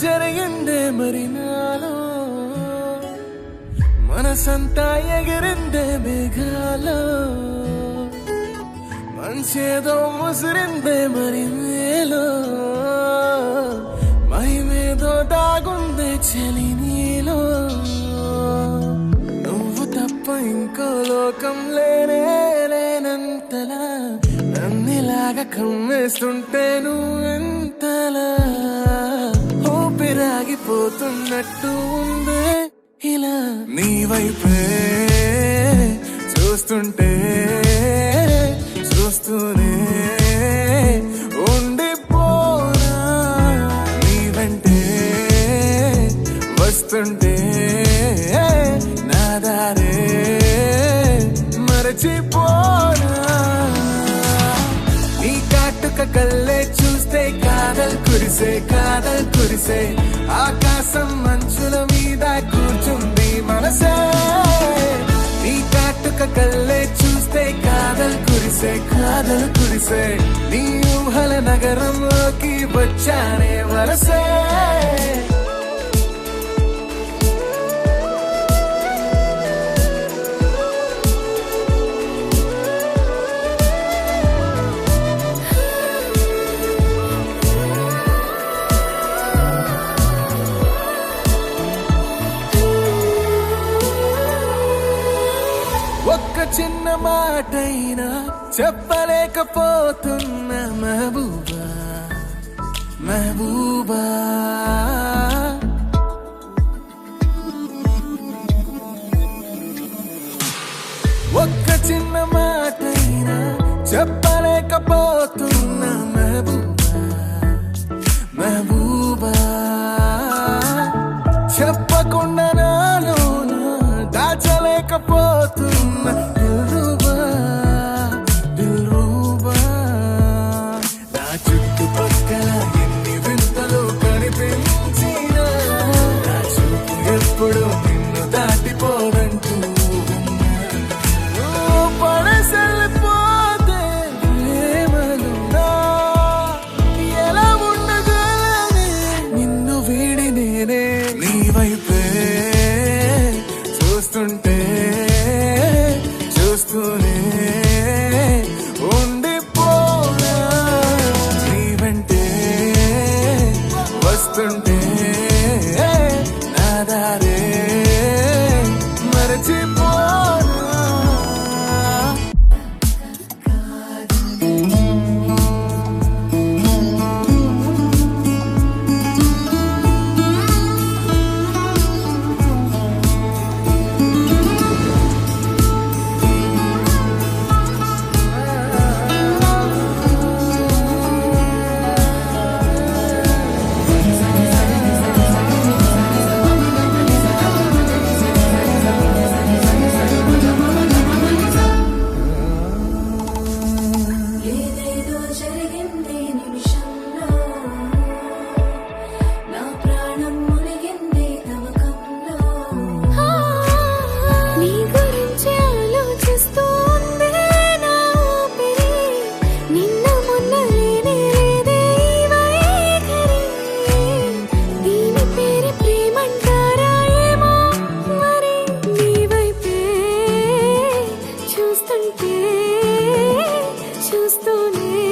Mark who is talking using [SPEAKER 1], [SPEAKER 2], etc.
[SPEAKER 1] జరిగిందే మరి నాలో మనసంతా ఎగిరిందే మేఘాలో మనసేదో ముసిరిందే మరి మేలో మహిమేదో దాగుందే చలి నీలో నువ్వు తప్ప ఇంకో లోకం లేనే లేనంతలా నన్నిలాగా కమ్మేస్తుంటే నువ్వెంతలా ఊపిరాగిపోతున్నట్టు ఉందే ఇలా నీ వైపే చూస్తుంటే చూస్తూనే ఉండిపోనా నీ వెంటే వస్తుంటే నా దారే మరచిపోనా నీ కాటుక కళ్ళే చూస్తే కాదల్ కురిసే ఆకాశం మంచుల మీద కూర్చుంది మనసే నీ కాటుక కళ్ళే చూస్తే కాదల్ కురిసే నీ ఊహల నగరంలోకి వచ్చానే వరసే ఒక్క చిన్న మాటైనా చెప్పలేకపోతున్నా మెహబూబా ఒక్క చిన్న మాటైనా చెప్పలేకపోతున్నా మెహబూబా చెప్పకుండా నాలో దాచలేకపోతున్నా దిల్రూబా నా చుట్టుపక్కల ఎన్ని వింతలు కనిపించినా నా చూపు ఎప్పుడు నిన్ను దాటిపోదంటూ పడసెళ్ళిపోతే ప్రేమలున్నా ఎలా ఉండగలనే నిన్ను వీడి నేనే నీ వైపే చూస్తూనే ఉండిపోనా నీ వెంటే వస్తుంటే నా దారే మరచిపోనా చూస్తూనే